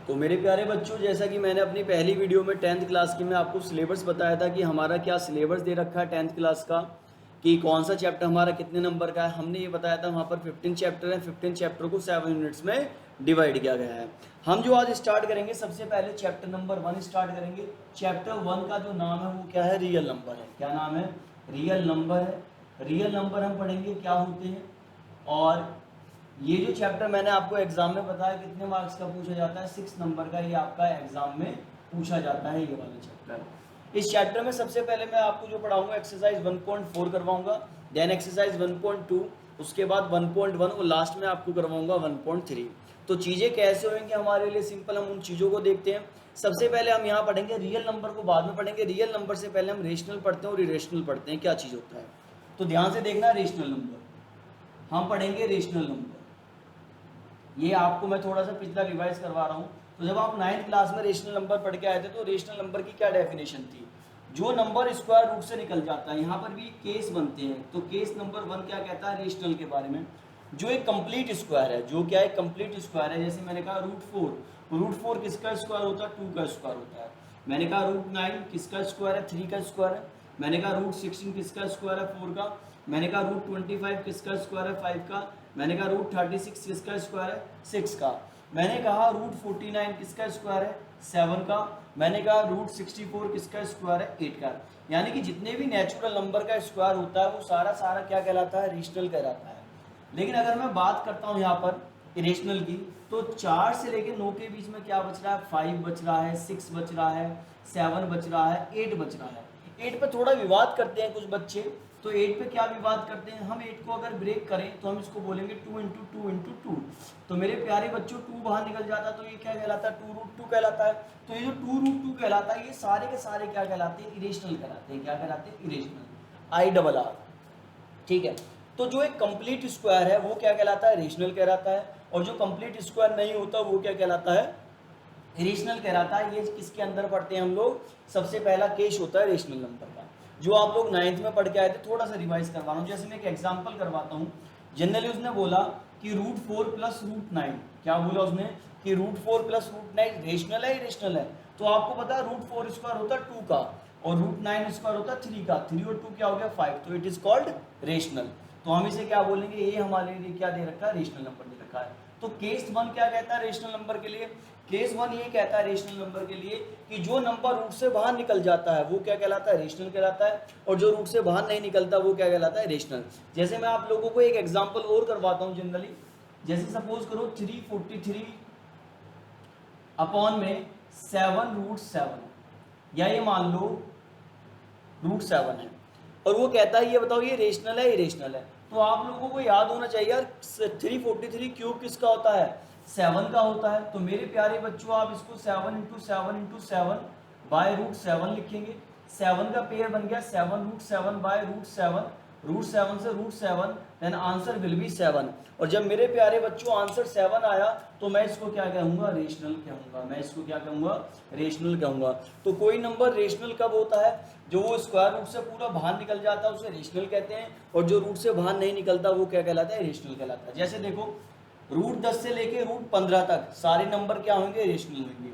तो मेरे प्यारे बच्चों, जैसा कि मैंने अपनी पहली वीडियो में 10th क्लास की में आपको सिलेबस बताया था कि हमारा क्या सिलेबस दे रखा है 10th क्लास का, कि कौन सा चैप्टर हमारा कितने नंबर का है। हमने ये बताया था वहाँ पर 15 चैप्टर हैं, 15 चैप्टर को 7 यूनिट्स में डिवाइड किया गया है। हम जो आज स्टार्ट करेंगे, सबसे पहले चैप्टर नंबर 1 स्टार्ट करेंगे। चैप्टर 1 का जो नाम है वो क्या है? रियल नंबर है। क्या नाम है? रियल नंबर है। रियल नंबर हम पढ़ेंगे क्या होते हैं, और ये जो चैप्टर मैंने आपको एग्जाम में बताया कितने मार्क्स का पूछा जाता है, 6 नंबर का ये आपका एग्जाम में पूछा जाता है, ये वाला चैप्टर। इस चैप्टर में सबसे पहले मैं आपको जो पढ़ाऊंगा एक्सरसाइज 1.4 करवाऊंगा, देन एक्सरसाइज 1.2, उसके बाद 1.1 और लास्ट में आपको करवाऊंगा 1.3। तो चीज़ें कैसे होंगी हमारे लिए सिंपल, हम उन चीज़ों को देखते हैं। सबसे पहले हम यहाँ पढ़ेंगे रियल नंबर को, बाद में पढ़ेंगे। रियल नंबर से पहले हम रेशनल पढ़ते हैं और इरेशनल पढ़ते हैं, क्या चीज़ होता है। तो ध्यान से देखना, रेशनल नंबर हम पढ़ेंगे, रेशनल नंबर। ये आपको मैं थोड़ा सा पिछला रिवाइज करवा रहा हूँ। तो जब आप 9th क्लास में रेशनल नंबर पढ़ के आए थे तो रेशनल नंबर की क्या डेफिनेशन थी? जो नंबर स्क्वायर रूट से निकल जाता है। यहाँ पर भी केस बनते हैं, तो केस नंबर 1 क्या कहता है रेशनल के बारे में? जो एक कंप्लीट स्क्वायर है, जो क्या है? कंप्लीट स्क्वायर है। जैसे मैंने कहा रूट फोर किसका स्क्वायर होता है? 2 का स्क्वायर होता है। मैंने कहा रूट 9 किसका स्क्वायर है? 3 का स्क्वायर है। मैंने कहा रूट 16 किसका स्क्वायर है? 4 का। मैंने कहा रूट 25 किसका स्क्वायर है? 5 का। मैंने कहा रूट 36 किसका स्क्वायर है? 6 का। मैंने कहा रूट 49 किसका स्क्वायर है? 7 का। मैंने कहा रूट 64 किसका स्क्वायर है? 8 का। यानी कि जितने भी नेचुरल नंबर का स्क्वायर होता है वो सारा सारा क्या कहलाता है? रेशनल कहलाता है। लेकिन अगर मैं बात करता हूँ यहाँ पर इरेशनल की, तो 4 से लेकर 9 के बीच में क्या बच रहा है? 5 बच रहा है, 6 बच रहा है, 7 बच रहा है, 8 बच रहा है। 8 पे थोड़ा विवाद करते हैं कुछ बच्चे। तो 8 पे क्या विवाद करते हैं? हम 8 को अगर ब्रेक करें तो हम इसको बोलेंगे 2 इंटू 2 इंटू 2। तो मेरे प्यारे बच्चों 2 बाहर निकल जाता है तो ये क्या कहलाता है? 2 रूट 2 कहलाता है। तो ये जो 2 रूट 2 कहलाता है, ये सारे के सारे क्या कहलाते हैं? इरेशनल कहलाते हैं। क्या कहलाते हैं? Irrational, IRR। ठीक है। तो जो एक कंप्लीट स्क्वायर है वो क्या कहलाता है? रेशनल कहलाता है। और जो कंप्लीट स्क्वायर नहीं होता वो क्या कहलाता है? रेशनल कहलाता है। ये किसके अंदर पढ़ते हैं हम लोग? सबसे पहला केस होता है रेशनल नंबर का, जो आप लोग 9th में पढ़ के आए थे। थोड़ा सा रिवाइज करवा रहा हूँ। जैसे मैं एक एग्जाम्पल करवाता हूँ। जनरली उसने बोला कि रूट 4 प्लस रूट 9, क्या बोला उसने? कि रूट 4 प्लस रूट 9 रेशनल है, इरेशनल है? तो आपको पता है रूट 4 स्क्वायर होता है 2 का, और रूट 9 स्क्वायर होता है 3 का। 3 और 2 क्या हो गया? 5। तो इट इज कॉल्ड रेशनल। तो हम इसे क्या बोलेंगे? ये हमारे लिए क्या दे रखा है? रेशनल नंबर दे रखा है। तो केस 1 क्या कहता है रेशनल नंबर के लिए? केस 1 ये कहता है रेशनल नंबर के लिए कि जो नंबर रूट से बाहर निकल जाता है वो क्या कहलाता है? रेशनल कहलाता है। और जो रूट से बाहर नहीं निकलता वो क्या कहलाता है? रेशनल। जैसे मैं आप लोगों को एक एग्जांपल और करवाता हूँ जनरली। जैसे सपोज करो 343 अपॉन में 7 रूट 7, या ये मान लो रूट 7 है, और वो कहता है ये बताओ ये रेशनल है, इरेशनल है? तो आप लोगों को याद होना चाहिए यार, 343 क्यूब किसका होता है? 7 का होता है। तो मेरे प्यारे बच्चों आप इसको 7 इंटू 7 इंटू 7 बाय रूट 7 लिखेंगे। 7 का पेयर बन गया 7 रूट 7 बाय रूट 7, रूट 7 से root 7, then answer will be 7। और जब मेरे प्यारे बच्चों आंसर 7 आया तो मैं इसको क्या कहूँगा? रेशनल कहूँगा। मैं इसको क्या कहूँगा? रेशनल कहूँगा। तो कोई नंबर रेशनल कब होता है? जो वो स्क्वायर रूट से पूरा बाहर निकल जाता है उसे रेशनल कहते हैं, और जो रूट से बाहर नहीं निकलता वो क्या कहलाता है? रेशनल कहलाता है। जैसे देखो रूट 10 से लेके रूट 15 तक सारे नंबर क्या होंगे? रेशनल होंगे।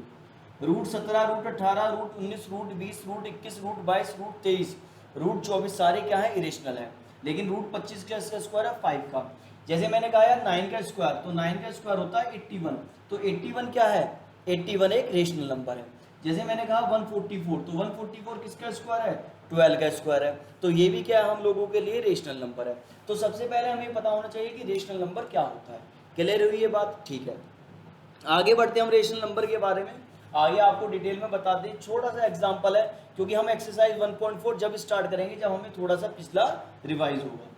Root 17, root 18, root 19, root 20, root 21, root 22, root 23, root 24 सारे क्या है? इरेशनल है। लेकिन रूट 25 का स्क्वायर है 5 का। जैसे मैंने कहा यार 9 का स्क्वायर, तो 9 का स्क्वायर होता है 81। तो 81 क्या है? 81 एक रेशनल नंबर है। जैसे मैंने कहा 144, तो 144 किसका स्क्वायर है? 12 का स्क्वायर है। तो ये भी क्या है? हम लोगों के लिए रेशनल नंबर है। तो सबसे पहले हमें पता होना चाहिए कि रेशनल नंबर क्या होता है। क्लियर हुई ये बात? ठीक है, आगे बढ़ते हैं हम रेशनल नंबर के बारे में। आगे आपको डिटेल में बता दें, छोटा सा एग्जांपल है, क्योंकि हम एक्सरसाइज 1.4 जब स्टार्ट करेंगे जब हमें थोड़ा सा पिछला रिवाइज होगा।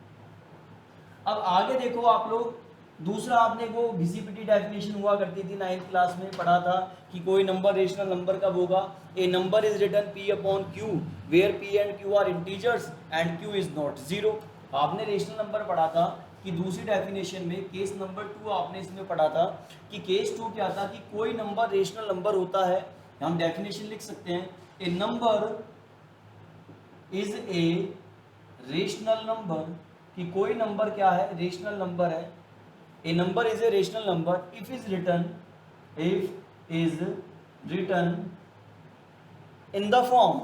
अब आगे देखो आप लोग, दूसरा आपने वो घिसी पिटी डेफिनेशन हुआ करती थी 9th क्लास में पढ़ा था कि कोई नंबर रेशनल नंबर कब होगा? A number is written P upon Q where P and Q are integers and Q is not zero. आपने रेशनल नंबर पढ़ा था कि दूसरी डेफिनेशन में केस नंबर 2 आपने इसमें पढ़ा था कि केस 2 क्या था? कि कोई नंबर रेशनल नंबर होता है, हम डेफिनेशन लिख सकते हैं, a number is a rational number, कि कोई नंबर क्या है? रेशनल नंबर है। A number is a rational number if is written, if is written in the form,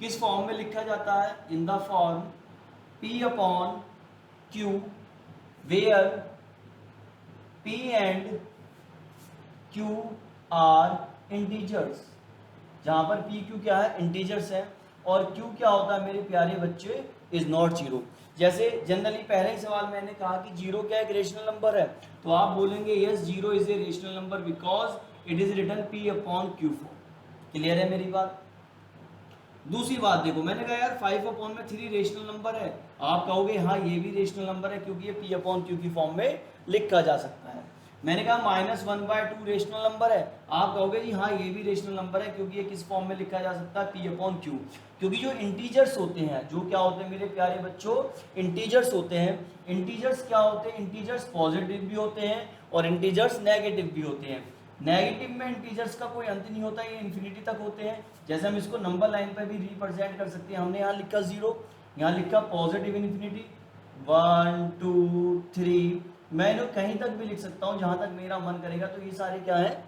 किस फॉर्म में लिखा जाता है, in the form P upon Q where P and Q are integers, जहां पर P Q क्या है, इंटीजर्स है, और Q क्या होता है मेरे प्यारे बच्चे, इज नॉट जीरो। जैसे जनरली पहले ही सवाल मैंने कहा कि जीरो क्या एक रेशनल नंबर है, तो आप बोलेंगे yes zero is a rational number because it is written P upon Q form. Clear है मेरी बात। दूसरी बात देखो, मैंने कहा यार 5 अपॉन में 3 रेशनल नंबर है, आप कहोगे हाँ ये भी रेशनल नंबर है क्योंकि ये P अपॉन Q की फॉर्म में लिखा जा सकता है। मैंने कहा -1/2 रेशनल नंबर है, आप कहोगे जी हाँ ये भी रेशनल नंबर है क्योंकि ये किस फॉर्म में लिखा जा सकता है, P अपॉन Q। क्योंकि जो इंटीजर्स होते हैं, जो क्या होते हैं मेरे प्यारे बच्चों, इंटीजर्स होते हैं। इंटीजर्स क्या होते हैं, इंटीजर्स पॉजिटिव भी होते हैं और इंटीजर्स नेगेटिव भी होते हैं। नेगेटिव में इंटीजर्स का कोई अंत नहीं होता, ये इन्फिनिटी तक होते हैं। जैसे हम इसको नंबर लाइन पर भी रिप्रेजेंट कर सकते हैं, हमने यहाँ लिखा 0, यहाँ लिखा पॉजिटिव इन्फिनिटी 1 2 3, मैं इन्हें कहीं तक भी लिख सकता हूँ जहाँ तक मेरा मन करेगा। तो ये सारे क्या है,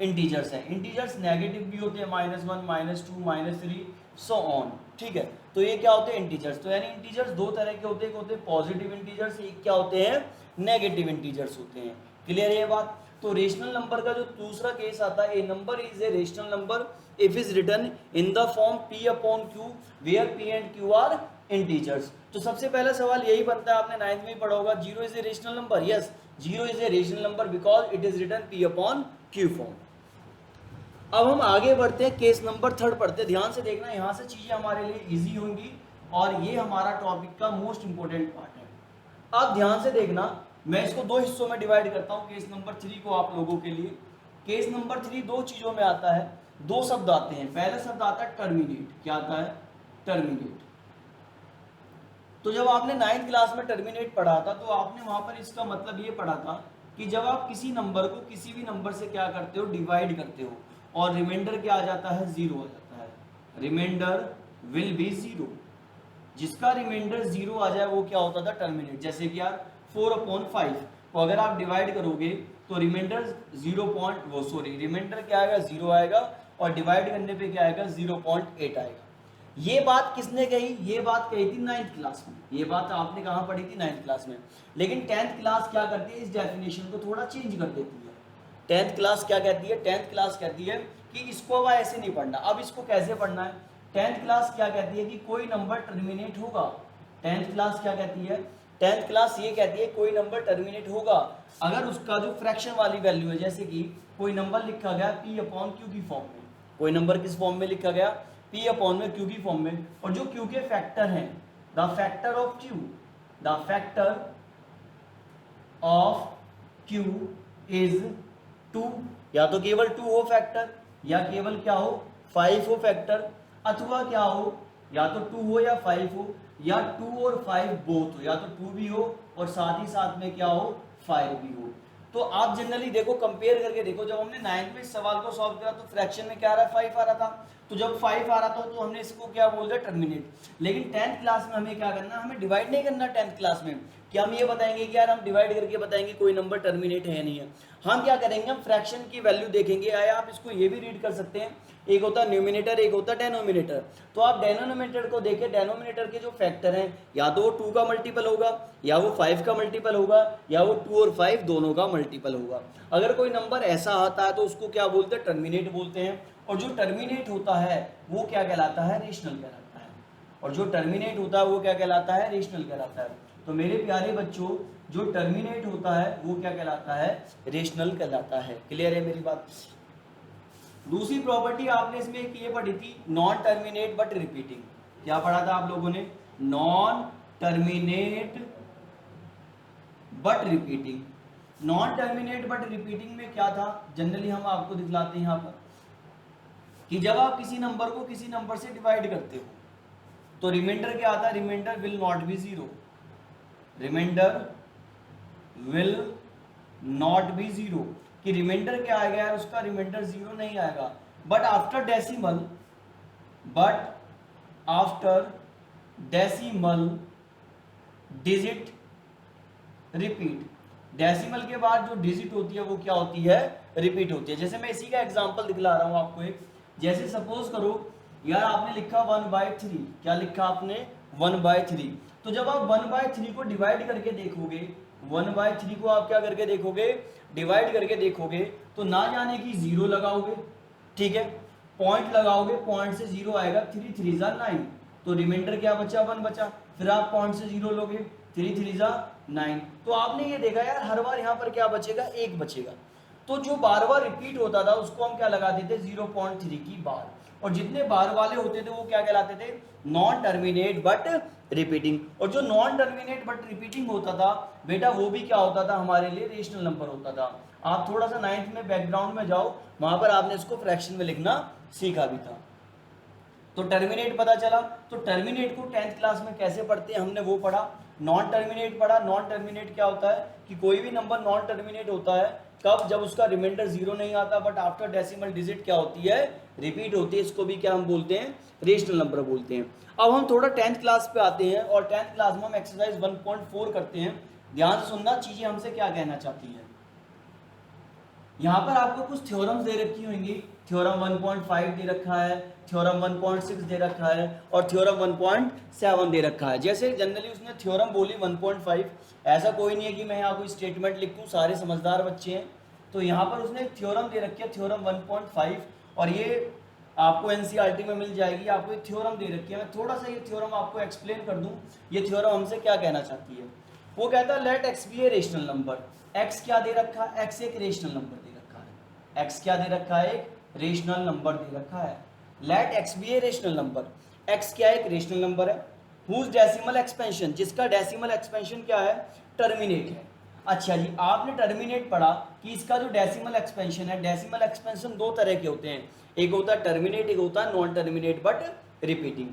इंटीजर्स हैं। इंटीजर्स नेगेटिव भी होते हैं, -1 -2 -3 सो ऑन, ठीक है। तो ये क्या होते हैं, इंटीजर्स। तो यानी इंटीजर्स दो तरह के होते हैं, एक होते हैं पॉजिटिव इंटीजर्स, एक क्या होते हैं, नेगेटिव इंटीजर्स होते हैं। क्लियर है ये बात। तो रेशनल नंबर का जो दूसरा केस आता है, a number is a rational number if is written in the form P upon Q where P and Q are integers. तो सबसे पहला सवाल यही बनता है, आपने 9th में ही पढ़ा होगा, zero is a rational number. Yes, zero is a rational number because it is written P upon Q form. अब हम आगे बढ़ते हैं, केस नंबर 3 पढ़ते हैं। ध्यान से देखना, यहाँ से चीजें हमारे लिए इजी होंगी और ये हमारा टॉपिक का मोस्ट इंपोर्टेंट पार्ट है। आप ध्यान से देखना, मैं इसको दो हिस्सों में डिवाइड करता हूँ केस नंबर 3 को आप लोगों के लिए। केस नंबर 3 दो चीजों में आता है, दो शब्द आते हैं। पहला शब्द आता है टर्मिनेट। क्या आता है, टर्मिनेट। तो जब आपने 9th क्लास में टर्मिनेट पढ़ा था तो आपने वहां पर इसका मतलब ये पढ़ा था कि जब आप किसी नंबर को किसी भी नंबर से क्या करते हो, डिवाइड करते हो, और रिमाइंडर क्या आ जाता है, 0 आ जाता है। Remainder will be 0। जिसका रिमाइंडर 0 आ जाए वो क्या होता था, टर्मिनेट। जैसे कि यार 4/5 को अगर आप डिवाइड करोगे तो रिमाइंडर रिमाइंडर क्या आएगा, 0 आएगा, और डिवाइड करने पे क्या आएगा, 0.8 आएगा। ये बात किसने कही, ये बात कही थी 9th क्लास में। ये बात आपने कहाँ पढ़ी थी, 9th क्लास में। लेकिन 10th क्लास क्या करती है, इस डेफिनेशन को थोड़ा चेंज कर देती है। 10th क्लास क्या कहती है, 10th क्लास कहती है कि इसको अब ऐसे नहीं पढ़ना। अब इसको कैसे पढ़ना है, 10th क्लास क्या कहती है कि कोई नंबर टर्मिनेट होगा। 10th क्लास क्या कहती है, 10th क्लास ये कहती है कोई नंबर टर्मिनेट होगा अगर उसका जो फ्रैक्शन वाली वैल्यू है, जैसे कि कोई नंबर लिखा गया P अपॉन Q की फॉर्म में। कोई नंबर किस फॉर्म में लिखा गया, P अपॉन में Q की फॉर्म में, और जो Q के फैक्टर हैं, the factor of Q, the factor of Q is 2। या तो केवल 2 हो फैक्टर, या केवल क्या हो, 5 हो फैक्टर, अथवा क्या हो, या तो 2 हो या 5 हो, या 2 और 5 बोथ हो, या तो 2 भी हो और साथ ही साथ में क्या हो, 5 भी हो। तो आप जनरली देखो, कंपेयर करके देखो, जब हमने 9th में इस सवाल को सॉल्व करा तो फ्रैक्शन में क्या आ रहा है, 5 आ रहा था। तो जब 5 आ रहा था तो हमने इसको क्या बोल दिया, टर्मिनेट। लेकिन 10th क्लास में हमें क्या करना, हमें डिवाइड नहीं करना 10th क्लास में। कि हम ये बताएंगे कि यार हम डिवाइड करके बताएंगे कोई नंबर टर्मिनेट है या नहीं है। हम क्या करेंगे, हम फ्रैक्शन की वैल्यू देखेंगे। या आप इसको ये भी रीड कर सकते हैं, एक होता है न्यूमिनेटर, एक होता है डेनोमिनेटर। तो आप डेनोमिनेटर को देखें, डेनोमिनेटर के जो फैक्टर हैं, या तो वो 2 का मल्टीपल होगा, या वो 5 का मल्टीपल होगा, या वो 2 और 5 दोनों का मल्टीपल होगा। अगर कोई नंबर ऐसा आता है तो उसको क्या बोलते हैं, टर्मिनेट बोलते हैं। और जो टर्मिनेट होता है वो क्या कहलाता है, रेशनल कहलाता है। और जो टर्मिनेट होता है वो क्या कहलाता है, रेशनल कहलाता है। तो मेरे प्यारे बच्चों, जो टर्मिनेट होता है वो क्या कहलाता है, रेशनल कहलाता है। क्लियर है मेरी बात। दूसरी प्रॉपर्टी आपने इसमें एक ये पढ़ी थी, नॉन टर्मिनेट बट रिपीटिंग। क्या पढ़ा था आप लोगों ने, non terminate but repeating. Non terminate but repeating में क्या था, जनरली हम आपको दिखलाते हैं यहाँ पर कि जब आप किसी नंबर को किसी नंबर से डिवाइड करते हो तो रिमाइंडर क्या आता है, remainder will not be 0। Remainder will not be 0, कि रिमाइंडर क्या आएगा यार, उसका रिमाइंडर 0 नहीं आएगा। But after decimal digit repeat, decimal के बाद जो डिजिट होती है वो क्या होती है, रिपीट होती है। जैसे मैं इसी का एग्जांपल दिखला रहा हूँ आपको एक, जैसे सपोज करो यार आपने लिखा 1/3, क्या लिखा आपने 1/3, तो जब आप 1/3 को डिवाइड करके देखोगे, 1/3 को आप क्या करके देखोगे, डिवाइड करके देखोगे, तो ना जाने की जीरो लगाओगे, ठीक है, पॉइंट लगाओगे, पॉइंट से जीरो आएगा, 3 3 जा 9, तो रिमाइंडर क्या बचा, 1 बचा, फिर आप पॉइंट से जीरो लोगे, 3 3 जा 9, तो आपने ये देखा यार हर बार यहाँ पर क्या बचेगा, 1 बचेगा, तो जो बार बार रिपीट होता था उसको हम क्या लगाते थे, 0.3 की बार, और जितने बार वाले होते थे वो क्या कहलाते थे, नॉन टर्मिनेट बट रिपीटिंग, और जो नॉन टर्मिनेट बट रिपीटिंग होता था बेटा वो भी क्या होता था, हमारे लिए रेशनल नंबर होता था। आप थोड़ा सा 9th में बैकग्राउंड में जाओ, वहां पर आपने इसको फ्रैक्शन में लिखना सीखा भी था। तो टर्मिनेट पता चला, तो टर्मिनेट को 10th क्लास में कैसे पढ़ते हैं हमने वो पढ़ा, नॉन टर्मिनेट पढ़ा। नॉन टर्मिनेट क्या होता है कि कोई भी नंबर नॉन टर्मिनेट होता है कब, जब उसका रिमाइंडर जीरो नहीं आता बट आफ्टर डेसिमल डिजिट क्या होती है, रिपीट होती है, इसको भी क्या हम बोलते हैं, रेशनल नंबर बोलते हैं। अब हम थोड़ा 10th क्लास पे आते हैं और 10th क्लास में हम एक्सरसाइज 1.4 करते हैं। ध्यान से सुनना, चीजें हमसे क्या कहना चाहती हैं। यहाँ पर आपको कुछ थ्योरम्स दे रखी होंगी, थ्योरम 1.5 दे रखा है, थ्योरम 1.6 दे रखा है और थ्योरम 1.7 दे रखा है। जैसे जनरली उसने थ्योरम बोली 1.5, ऐसा कोई नहीं है कि मैं यहाँ कोई स्टेटमेंट लिखूँ, सारे समझदार बच्चे हैं, तो यहाँ पर उसने एक थ्योरम दे रखी है थ्योरम 1.5, और ये आपको एनसीईआरटी में मिल जाएगी, आपको एक थ्योरम दे रखी है। मैं थोड़ा सा ये थ्योरम आपको एक्सप्लेन कर दूँ, ये थ्योरम हमसे क्या कहना चाहती है। वो कहता है let x be a rational number, x क्या दे रखा है, एक्स एक रेशनल नंबर दे रखा है, एक्स क्या दे रखा है, एक रेशनल नंबर दे रखा है। Let x be a rational number, x क्या एक रेशनल नंबर है, हुज डेसिमल एक्सपेंशन, जिसका डेसिमल एक्सपेंशन क्या है, टर्मिनेट है। अच्छा जी, आपने टर्मिनेट पढ़ा कि इसका जो डेसिमल एक्सपेंशन है, डेसिमल एक्सपेंशन दो तरह के होते हैं, एक होता है टर्मिनेट, एक होता है नॉन टर्मिनेट बट रिपीटिंग।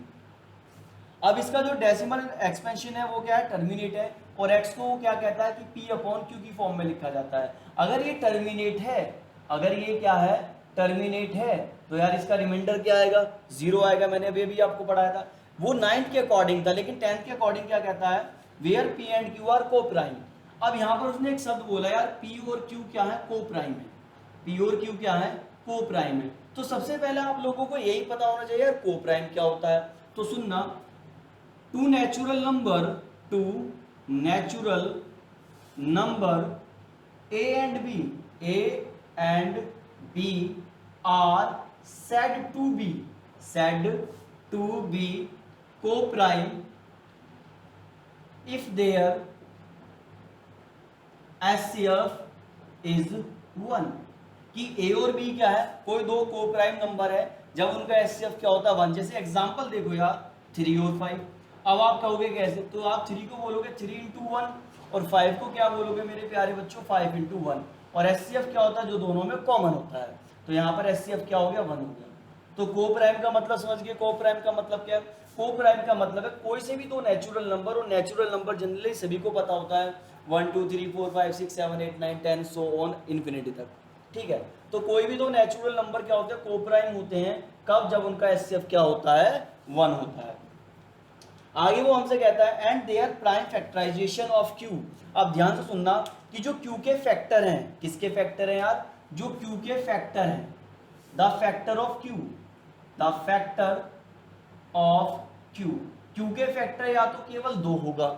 अब इसका जो डेसिमल एक्सपेंशन है वो क्या है, टर्मिनेट है, और x को वो क्या कहता है कि p/q की फॉर्म में लिखा जाता है। अगर ये टर्मिनेट है, अगर ये क्या है, टर्मिनेट है, तो यार इसका रिमाइंडर क्या आएगा, जीरो आएगा। मैंने अभी अभी आपको पढ़ाया था, वो 9th के अकॉर्डिंग था, लेकिन 10th के अकॉर्डिंग क्या कहता है, where p and q are coprime. अब यहाँ पर उसने एक शब्द बोला यार, p और q क्या है, को प्राइम है, p और q क्या है, को प्राइम है। तो सबसे पहले आप लोगों को यही पता होना चाहिए यार को प्राइम क्या होता है। तो सुनना, two natural number a and b are said to be co-prime if their HCF is 1, कि a और b क्या है, कोई दो को प्राइम नंबर है जब उनका HCF क्या होता है 1। जैसे एग्जांपल देखो यार 3 और 5, अब आप कहोगे कैसे, तो आप 3 को बोलोगे 3 × 1 और 5 को क्या बोलोगे मेरे प्यारे बच्चों, 5 × 1, और HCF क्या होता है जो दोनों में कॉमन होता है, तो यहाँ पर HCF क्या हो गया, 1 हो गया। तो को प्राइम का मतलब समझ गए, को प्राइम का मतलब क्या है, को प्राइम का मतलब है कोई से भी दो नेचुरल नंबर, और नेचुरल नंबर जनरली सभी को पता होता है 1 2 3 4 5 6 7 8 9 10 सो ऑन इन्फिनिटी तक, ठीक है। तो कोई भी दो नेचुरल नंबर क्या होते हैं, को प्राइम होते हैं, कब, जब उनका HCF क्या होता है, 1 होता है। आगे वो हमसे कहता है and their prime factorisation of Q। अब ध्यान से सुनना कि जो Q के फैक्टर हैं, किसके फैक्टर हैं यार, जो Q के फैक्टर हैं, the factor of Q, the factor of Q, Q के फैक्टर या तो केवल 2 होगा,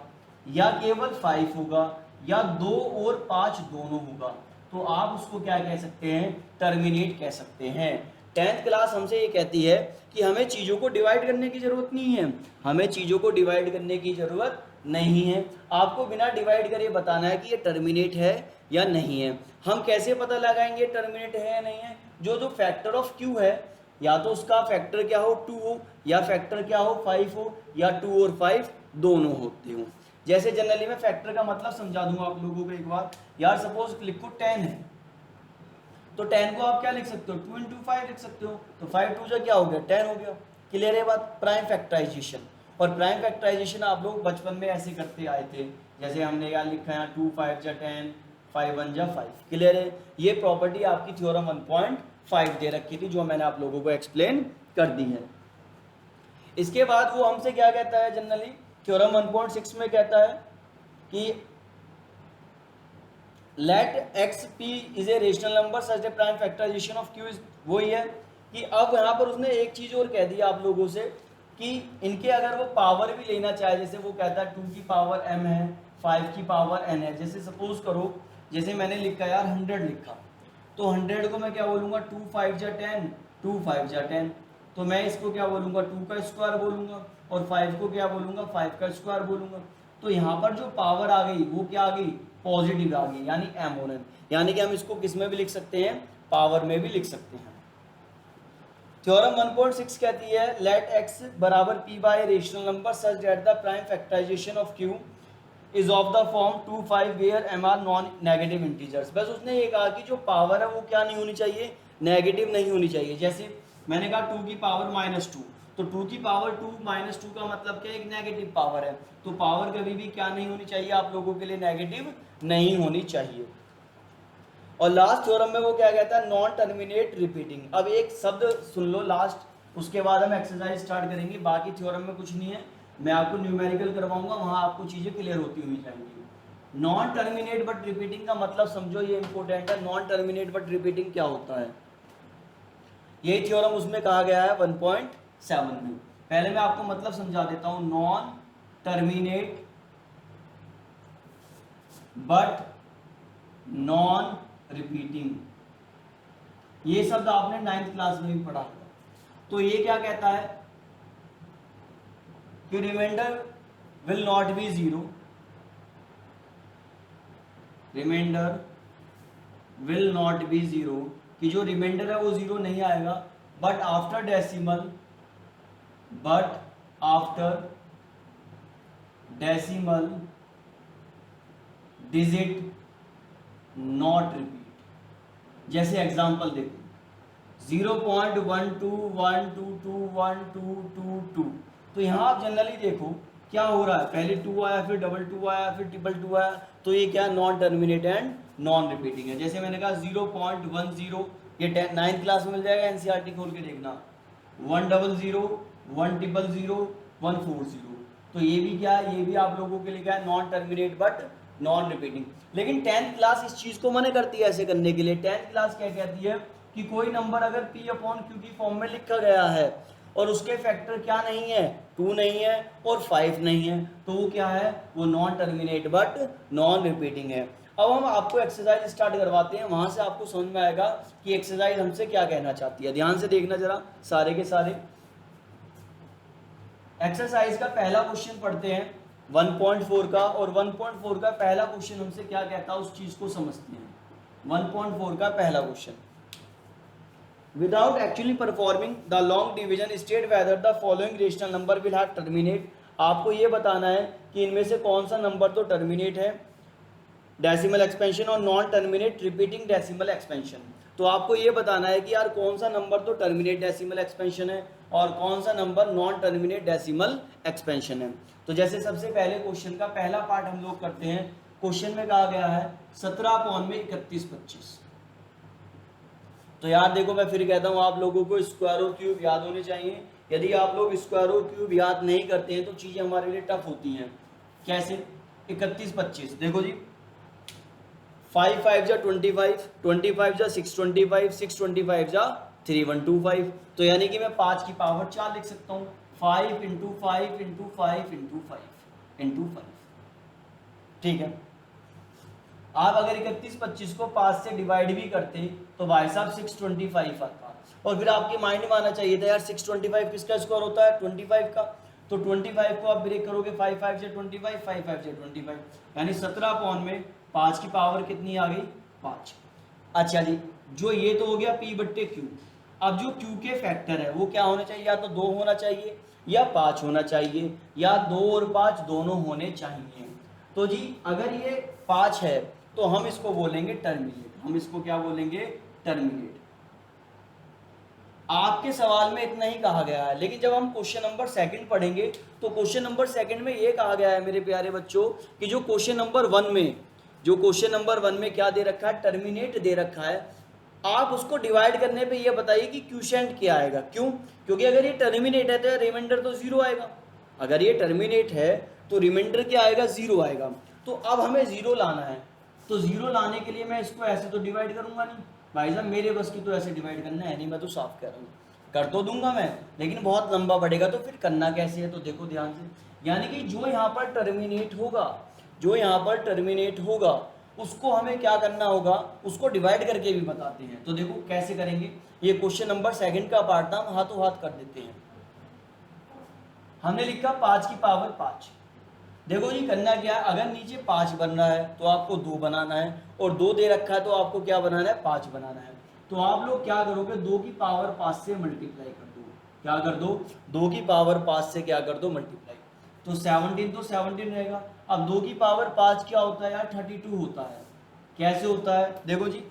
या केवल 5 होगा, या 2 और 5 दोनों होगा, तो आप उसको क्या कह सकते हैं, टर्मिनेट कह सकते हैं। 10th क्लास हमसे ये कहती है कि हमें चीज़ों को डिवाइड करने की ज़रूरत नहीं है, हमें चीज़ों को डिवाइड करने की ज़रूरत नहीं है, आपको बिना डिवाइड करे बताना है कि ये टर्मिनेट है या नहीं है। हम कैसे पता लगाएंगे टर्मिनेट है या नहीं है, जो फैक्टर ऑफ Q है, या तो उसका फैक्टर क्या हो 2 हो, या फैक्टर क्या हो 5 हो, या 2 और 5 दोनों होते हो। जैसे जनरली मैं फैक्टर का मतलब समझा दूंगा आप लोगों को एक बार, यार सपोज लिखो 10 है, तो 10 को आप क्या लिख सकते हो, 2 × 5 लिख सकते हो, तो 5 2 क्या हो गया, 10 हो गया। क्लियर है बात, प्राइम फैक्टराइजेशन। और प्राइम फैक्टराइजेशन आप लोग बचपन में ऐसे करते आए थे, जैसे हमने यहाँ लिखा है 2 5 × 10, 5 1 × 5। क्लियर है, ये प्रॉपर्टी आपकी थ्योरम 1.5 दे रखी थी, जो मैंने आप लोगों को एक्सप्लेन कर दी है। इसके बाद वो हमसे क्या कहता है, जनरली थ्योरम 1.6 में कहता है कि let x p is a rational number such a prime factorisation of q is, वही है कि अब यहाँ पर उसने एक चीज़ और कह दी आप लोगों से कि इनके अगर वो पावर भी लेना चाहे, जैसे वो कहता है 2 की पावर m है, 5 की पावर n है। जैसे सपोज करो, जैसे मैंने लिखा यार 100 लिखा, तो 100 को मैं क्या बोलूँगा, 2 5 जा 10, 2 5 जा 10, तो मैं इसको क्या बोलूँगा, 2 का स्क्वायर बोलूँगा, और 5 को क्या बोलूँगा, 5 का स्क्वायर बोलूँगा। तो यहाँ पर जो पावर आ गई वो क्या आ गई, पॉजिटिव आ गई, यानी m और n, यानी कि हम इसको किस में भी लिख सकते हैं, पावर में भी लिख सकते हैं। थ्योरम 1.6 कहती है लेट x बराबर p by rational number such that the prime factorisation of q is of the form 2 5 where m are non negative integers. बस उसने ये कहा कि जो पावर है वो क्या नहीं होनी चाहिए, नेगेटिव नहीं होनी चाहिए। जैसे मैंने कहा 2 की पावर -2, तो 2 की पावर 2 -2 का मतलब क्या, एक नेगेटिव पावर है, तो पावर कभी भी क्या नहीं होनी चाहिए आप लोगों के लिए, नेगेटिव नहीं होनी चाहिए। और लास्ट थ्योरम में वो क्या कहता है, नॉन टर्मिनेट रिपीटिंग। अब एक शब्द सुन लो लास्ट, उसके बाद हम एक्सरसाइज स्टार्ट करेंगे। बाकी थ्योरम में कुछ नहीं है, मैं आपको न्यूमेरिकल करवाऊंगा, वहां आपको चीजें क्लियर होती हुई जाएंगी। नॉन टर्मिनेट बट रिपीटिंग का मतलब समझो, ये इंपॉर्टेंट है। नॉन टर्मिनेट बट रिपीटिंग क्या होता है, यही थ्योरम उसमें कहा गया है 1.7 में। पहले मैं आपको मतलब समझा देता हूं, non terminate but non repeating, ये शब्द आपने 9th क्लास में भी पढ़ा होगा। तो ये क्या कहता है कि remainder will not be zero, remainder will not be zero, कि जो रिमाइंडर है वो जीरो नहीं आएगा, but after decimal, but after decimal digit not repeat. जैसे एग्जांपल देखो, 0.12122222, तो यहाँ आप जनरली देखो क्या हो रहा है, पहले 2 आया, फिर डबल 2 आया, फिर ट्रिपल 2 आया, तो ये क्या, non terminate and non repeating है। जैसे मैंने कहा 0.10, ये 9th क्लास में मिल जाएगा, एनसीईआरटी खोल के देखना, 100, 100, 140, तो ये भी क्या है, ये भी आप लोगों के लिए क्या है, non terminate but non repeating. लेकिन 10th क्लास इस चीज को मना करती है ऐसे करने के लिए। 10th क्लास क्या कहती है कि कोई नंबर अगर p अपॉन q की फॉर्म में लिखा गया है और उसके फैक्टर क्या नहीं है, 2 नहीं है और 5 नहीं है, तो वो क्या है, वो non terminate but non repeating है। अब हम आपको एक्सरसाइज स्टार्ट करवाते हैं, वहां से आपको समझ में आएगा कि एक्सरसाइज हमसे क्या कहना चाहती है। ध्यान से देखना जरा सारे के सारे। एक्सरसाइज का पहला क्वेश्चन पढ़ते हैं 1.4 का, और 1.4 का पहला क्वेश्चन हमसे क्या कहता है उस चीज को समझते हैं। 1.4 का पहला question, without actually performing the long division state whether the following rational number will have terminate. आपको ये बताना है कि इनमें से कौन सा नंबर तो टर्मिनेट है, डेसिमल एक्सपेंशन, और non terminate repeating decimal expansion. तो आपको ये बताना है कि यार कौन सा नंबर तो टर्मिनेट डेसिमल एक्सपेंशन है और कौन सा number non terminate decimal expansion है। तो जैसे सबसे पहले क्वेश्चन का पहला पार्ट हम लोग करते हैं। क्वेश्चन में कहा गया है 17/3125। तो यार देखो, मैं फिर कहता हूँ आप लोगों को स्क्वायर और क्यूब याद होने चाहिए। यदि आप लोग स्क्वायर और क्यूब याद नहीं करते हैं तो चीजें हमारे लिए टफ होती हैं। कैसे, 31/25, देखो जी, 5 5 जा 25, 25 जा 625, 625 जा 3125, तो यानी कि मैं 5 की पावर 4 लिख सकता हूँ, 5 × 5 × 5 × 5 × 5, ठीक है। आप अगर 31/25 को 5 से डिवाइड भी करते तो भाई साहब 625 आता, और फिर आपके माइंड में आना चाहिए था यार 625 किसका स्क्वायर होता है, 25 का। तो 25 को आप ब्रेक करोगे, 5 5 से 25, 5 5 से 25, यानी 17 में 5 की पावर कितनी आ गई, 5। अच्छा जी, जो ये तो हो गया p/q। अब जो q के फैक्टर है वो क्या होने चाहिए, या तो 2 होना चाहिए या 5 होना चाहिए, या 2 और 5 दोनों होने चाहिए। तो जी अगर ये 5 है तो हम इसको बोलेंगे टर्मिनेट, हम इसको क्या बोलेंगे, टर्मिनेट। आपके सवाल में इतना ही कहा गया है, लेकिन जब हम क्वेश्चन नंबर 2 पढ़ेंगे तो क्वेश्चन नंबर 2 में ये कहा गया है मेरे प्यारे बच्चों कि जो क्वेश्चन नंबर 1 में, जो क्वेश्चन नंबर 1 में क्या दे रखा है, टर्मिनेट दे रखा है। आप उसको डिवाइड करने पे ये बताइए कि क्वोशिएंट क्या आएगा। क्यों, क्योंकि अगर ये टर्मिनेट है तो रिमाइंडर तो 0 आएगा, अगर ये टर्मिनेट है तो रिमाइंडर क्या आएगा, 0 आएगा। तो अब हमें 0 लाना है, तो 0 लाने के लिए मैं इसको ऐसे तो डिवाइड करूंगा नहीं भाई साहब, मेरे बस की तो ऐसे डिवाइड करना है नहीं, मैं तो साफ कह रहा हूँ। कर तो दूंगा मैं, लेकिन बहुत लंबा बढ़ेगा, तो फिर करना कैसे है, तो देखो ध्यान से। यानी कि जो यहाँ पर टर्मिनेट होगा, जो यहाँ पर टर्मिनेट होगा उसको हमें क्या करना होगा, उसको डिवाइड करके भी बताते हैं। तो देखो कैसे करेंगे, ये क्वेश्चन नंबर 2 का पार्ट था, हम हाथों हाथ कर देते हैं। हमने लिखा 5 की पावर 5। देखो जी करना क्या है, अगर नीचे 5 बन रहा है तो आपको 2 बनाना है, और 2 दे रखा है तो आपको क्या बनाना है, 5 बनाना है। तो आप लोग क्या करोगे, 2 की पावर 5 से मल्टीप्लाई कर दो। क्या कर दो, 2 की पावर 5 से क्या कर दो, मल्टीप्लाई। तो 17 तो 17 रहेगा। अब 2 की पावर 5 क्या होता है यार, 32 होता है। कैसे होता है, देखो जी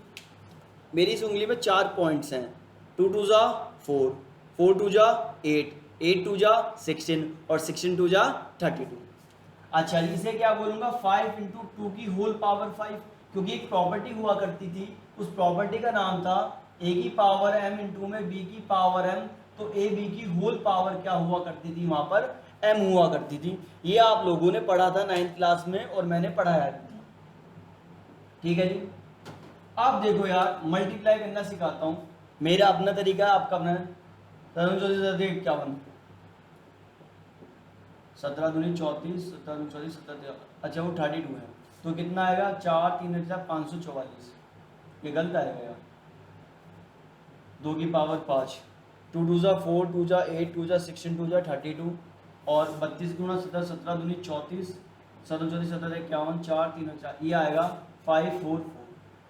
मेरी इस उंगली में 4 पॉइंट्स हैं, 2 2 जा 4, 4 2 जा 8, 8 2 जा 16, और 16 2 जा 32। अच्छा जी, इसे क्या बोलूंगा, 5 इंटू 2 की होल पावर 5, क्योंकि एक प्रॉपर्टी हुआ करती थी, उस प्रॉपर्टी का नाम था a की पावर m इंटू में b की पावर m। तो a b की होल पावर क्या हुआ करती थी, वहां पर m हुआ करती थी। ये आप लोगों ने पढ़ा था 9th क्लास में, और मैंने पढ़ाया भी था। ठीक है जी। अब देखो यार मल्टीप्लाई करना सिखाता हूँ, मेरा अपना तरीका है, आपका अपना है। 51, 17 दूनी 34, 17 दूनी 34, 17। अच्छा वो 32 है, तो कितना आएगा, 4 3 544। ये गलत आएगा यार, 2 की पावर 5, 2 2 जा 4, 2 जा 8, 2 जा 16, 2 जा 32, और 32 गुणा 17, 17 दूनी 34, 17 34 17 51, 4 3 4, ये आएगा 544,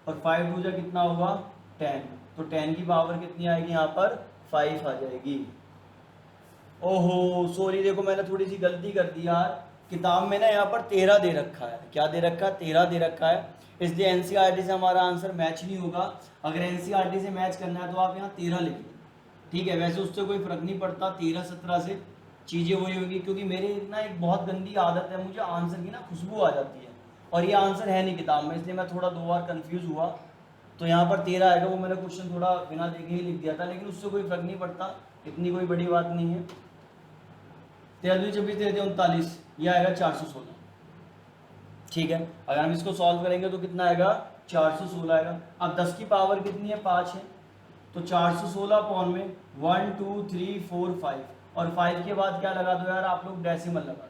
और 5 2 जा कितना होगा 10, तो 10 की पावर कितनी आएगी, यहाँ पर 5 आ जाएगी। ओहो सॉरी, देखो मैंने थोड़ी सी गलती कर दी यार, किताब में ना यहाँ पर 13 दे रखा है। क्या दे रखा है, 13 दे रखा है, इसलिए एनसीईआरटी से हमारा आंसर मैच नहीं होगा। अगर एनसीईआरटी से मैच करना है तो आप यहाँ 13 लिख लो, ठीक है। वैसे उससे कोई फर्क नहीं पड़ता, 13 17 से चीज़ें वही होगी, क्योंकि मेरे ना एक बहुत गंदी आदत है, मुझे आंसर की ना खुशबू आ जाती है, और ये आंसर है नहीं किताब में, इसलिए मैं थोड़ा 2 बार कन्फ्यूज़ हुआ। तो यहाँ पर 13 आएगा, वो मैंने क्वेश्चन थोड़ा बिना देखे ही लिख दिया था, लेकिन उससे कोई फर्क नहीं पड़ता, इतनी कोई बड़ी बात नहीं है। 13 26 13 39, ये आएगा 416। ठीक है, अगर हम इसको सॉल्व करेंगे तो कितना आएगा, 416 आएगा। अब 10 की पावर कितनी है, 5 है, तो 416 पॉन में 1 2 3 4 5, और 5 के बाद क्या लगा दो यार आप लोग, डेसिमल लगा दो।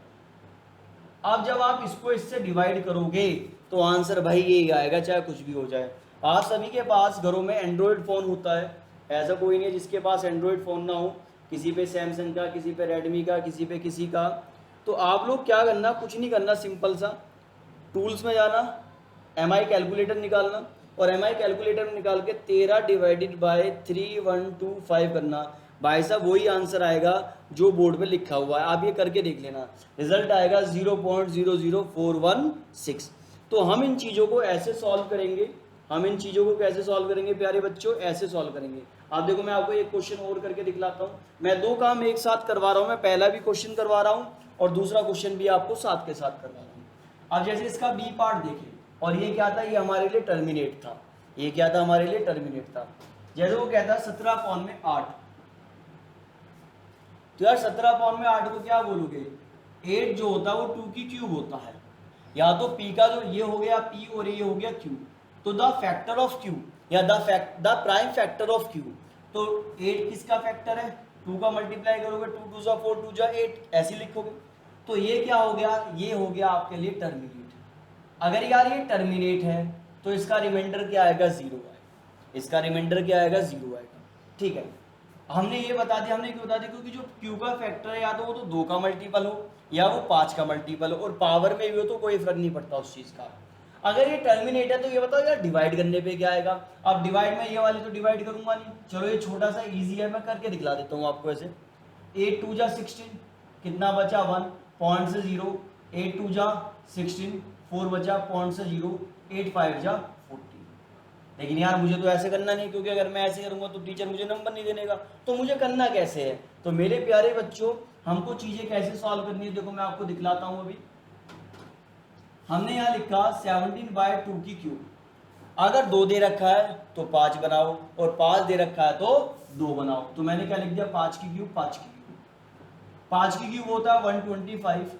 अब जब आप इसको इससे डिवाइड करोगे तो आंसर भाई यही आएगा, चाहे कुछ भी हो जाए। आप सभी के पास घरों में एंड्रॉयड फ़ोन होता है, ऐसा कोई नहीं है जिसके पास एंड्रॉयड फ़ोन ना हो, किसी पे सैमसंग का, किसी पे रेडमी का, किसी पे किसी का। तो आप लोग क्या करना, कुछ नहीं करना, सिंपल सा टूल्स में जाना, MI कैलकुलेटर निकालना, और MI कैलकुलेटर में निकाल के 13 डिवाइडेड बाय 3125 करना। भाई साहब वही आंसर आएगा जो बोर्ड पे लिखा हुआ है, आप ये करके देख लेना, रिजल्ट आएगा 0.00416। तो हम इन चीज़ों को ऐसे सॉल्व करेंगे, हम इन चीज़ों को कैसे सॉल्व करेंगे प्यारे बच्चों, ऐसे सॉल्व करेंगे। आप देखो मैं आपको एक क्वेश्चन और करके दिखलाता हूँ, मैं 2 काम एक साथ करवा रहा हूँ, मैं पहला भी क्वेश्चन करवा रहा हूँ और दूसरा क्वेश्चन भी आपको साथ के साथ करवा रहा हूँ। अब जैसे इसका बी पार्ट देखें, और ये क्या था, ये हमारे लिए टर्मिनेट था, ये क्या था हमारे लिए टर्मिनेट था। जैसे वो कहता है 17 पॉन में 8, तो यार 17 पॉन में 8 को क्या बोलोगे, 8 जो होता है वो 2 की क्यूब होता है, या तो p का जो ये हो गया p और ये हो गया q, तो द फैक्टर ऑफ q या the prime factor of q। तो 8 किसका फैक्टर है, 2 का मल्टीप्लाई करोगे, 2 2 जा 4, 2 जा 8, ऐसे लिखोगे। तो ये क्या हो गया, ये हो गया आपके लिए टर्मिनेट। अगर यार ये टर्मिनेट है तो इसका रिमाइंडर क्या आएगा, 0 आएगा, इसका रिमाइंडर क्या आएगा, 0 आएगा। ठीक है, हमने ये बता दिया, हमने क्यों बता दिया, क्योंकि जो q का फैक्टर है या तो वो तो 2 का मल्टीपल हो या वो 5 का मल्टीपल हो, और पावर में भी हो तो कोई फर्क नहीं पड़ता उस चीज़ का। अगर ये टर्मिनेट है तो ये बताओ यार डिवाइड करने पे क्या आएगा। अब डिवाइड में ये वाली तो डिवाइड करूंगा नहीं, चलो ये छोटा सा इजी है, मैं करके दिखला देता हूँ आपको ऐसे। 8 2 जा 16, कितना बचा 1, पॉइंट से 0, 8 2 जा 16, 4 बचा, पॉइंट से 0, 8 5 जा 40। लेकिन यार मुझे तो ऐसे करना नहीं, क्योंकि अगर मैं ऐसे करूंगा तो टीचर मुझे नंबर नहीं देगा, तो मुझे करना कैसे है। तो मेरे प्यारे बच्चों, हमको चीज़ें कैसे सॉल्व करनी है, देखो मैं आपको दिखलाता हूँ। अभी हमने यहाँ लिखा 17/2 की क्यूब, अगर 2 दे रखा है तो 5 बनाओ, और 5 दे रखा है तो 2 बनाओ। तो मैंने क्या लिख दिया, 5 की क्यूब, 5 की क्यूब, 5 की क्यूब होता है 125।